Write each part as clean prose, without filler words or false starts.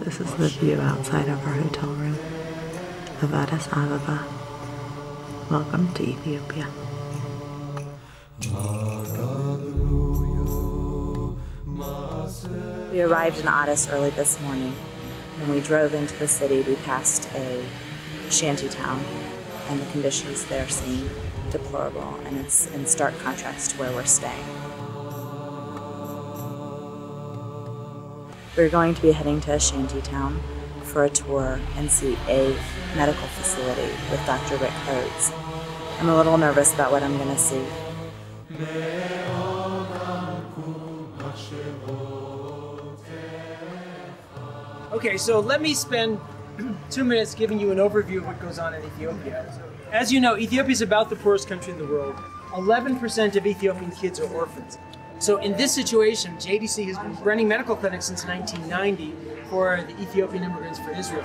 This is the view outside of our hotel room of Addis Ababa. Welcome to Ethiopia. We arrived in Addis early this morning. When we drove into the city, we passed a shanty town, and the conditions there seem deplorable, and it's in stark contrast to where we're staying. We're going to be heading to a shanty town for a tour and see a medical facility with Dr. Rick Rhodes. I'm a little nervous about what I'm going to see. Okay, so let me spend 2 minutes giving you an overview of what goes on in Ethiopia. As you know, Ethiopia is about the poorest country in the world. 11% of Ethiopian kids are orphans. So in this situation, JDC has been running medical clinics since 1990 for the Ethiopian immigrants for Israel.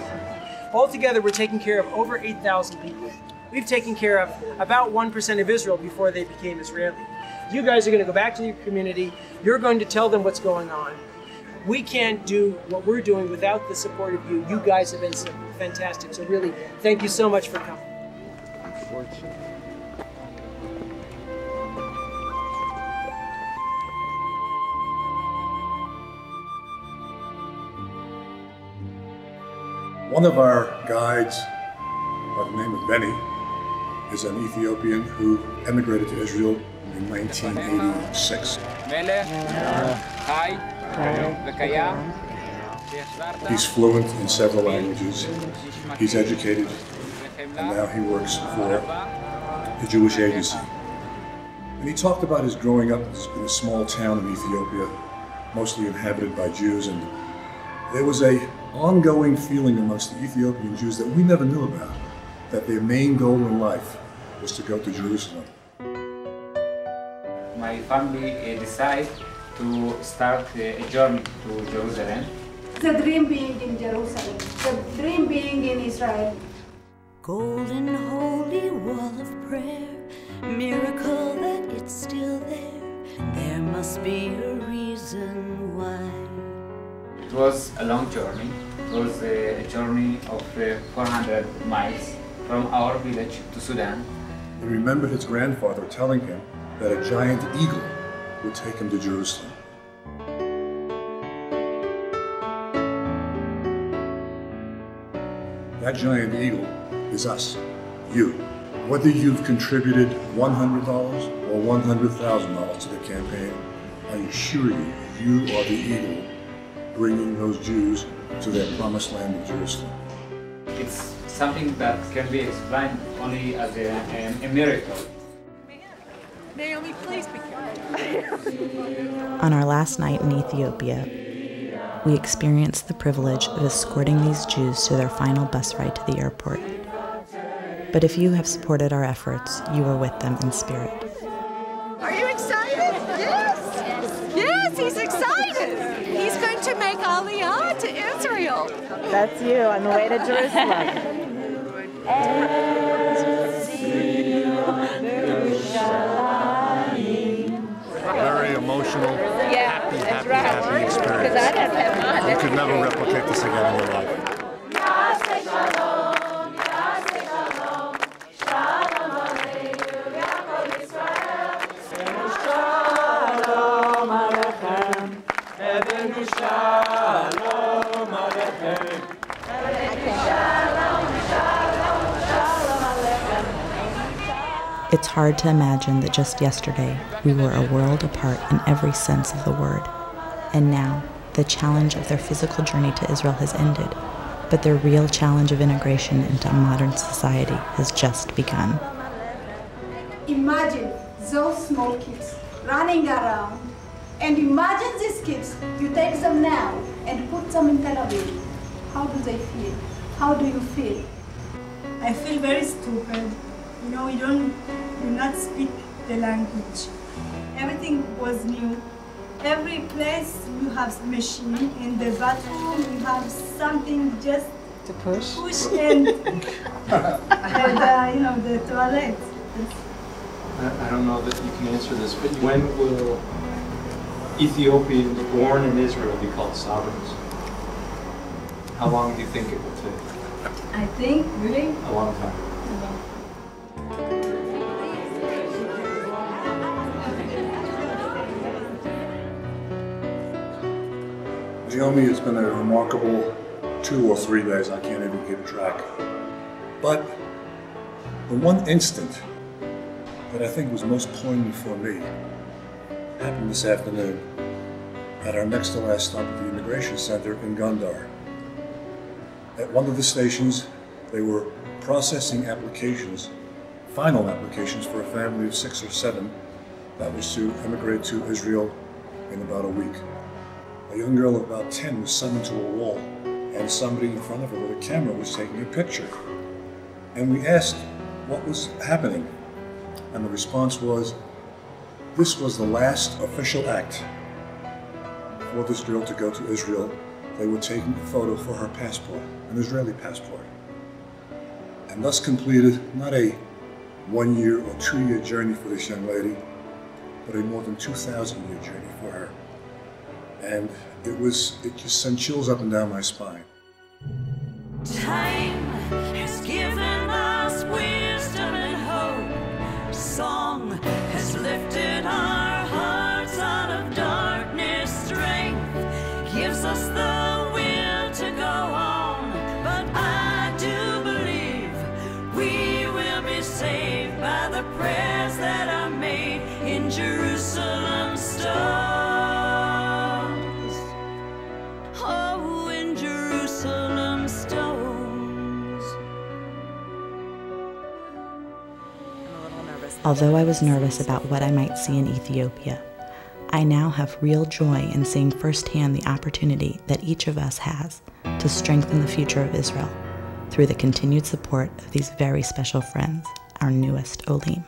Altogether, we're taking care of over 8,000 people. We've taken care of about 1% of Israel before they became Israeli. You guys are going to go back to your community. You're going to tell them what's going on. We can't do what we're doing without the support of you. You guys have been fantastic. So really, thank you so much for coming. One of our guides, by the name of Benny, is an Ethiopian who emigrated to Israel in 1986. He's fluent in several languages. He's educated, and now he works for the Jewish Agency. And he talked about his growing up in a small town in Ethiopia, mostly inhabited by Jews, and there was an ongoing feeling amongst the Ethiopian Jews that we never knew about, that their main goal in life was to go to Jerusalem. My family decided to start a journey to Jerusalem. The dream being in Jerusalem, the dream being in Israel. Golden holy wall of prayer, miracle that it's still there. There must be a reason why. It was a long journey. It was a journey of 400 miles from our village to Sudan. He remembered his grandfather telling him that a giant eagle would take him to Jerusalem. That giant eagle is us, you. Whether you've contributed $100 or $100,000 to the campaign, I assure you, you are the eagle bringing those Jews to their promised land of Jerusalem. It's something that can be explained only as a miracle. Naomi, please be careful. On our last night in Ethiopia, we experienced the privilege of escorting these Jews to their final bus ride to the airport. But if you have supported our efforts, you are with them in spirit. Are you excited? Yes! Yes, he's excited! He's going to make Aliyah to Israel. That's you on the way to Jerusalem. Very emotional, happy experience. You could never replicate this again in your life. It's hard to imagine that just yesterday we were a world apart in every sense of the word. And now, the challenge of their physical journey to Israel has ended, but their real challenge of integration into modern society has just begun. Imagine those small kids running around, and imagine these kids, you take them now and put them in Tel Aviv. How do they feel? How do you feel? I feel very stupid. You know, you do not speak the language. Everything was new. Every place you have machine. In the bathroom you have something just To push and you know, the toilet. I don't know that you can answer this, but when will Ethiopians born in Israel be called sovereigns? How long do you think it will take? I think, really, A long time. Naomi, it's been a remarkable 2 or 3 days, I can't even keep track. But the one instant that I think was most poignant for me happened this afternoon at our next to last stop at the immigration center in Gondar. At one of the stations, they were processing applications, final applications for a family of 6 or 7 that was to immigrate to Israel in about a week. A young girl of about 10 was summoned to a wall, and somebody in front of her with a camera was taking a picture. And we asked what was happening, and the response was, this was the last official act for this girl to go to Israel. They were taking a photo for her passport, an Israeli passport, and thus completed not a 1-year or 2-year journey for this young lady, but a more than 2,000-year journey for her. And it just sent chills up and down my spine. Time has given us wisdom and hope. Song has lifted our hearts out of darkness. Strength gives us the will to go on. But I do believe we will be saved by the prayers that are made in Jerusalem stone. Although I was nervous about what I might see in Ethiopia, I now have real joy in seeing firsthand the opportunity that each of us has to strengthen the future of Israel through the continued support of these very special friends, our newest Olim.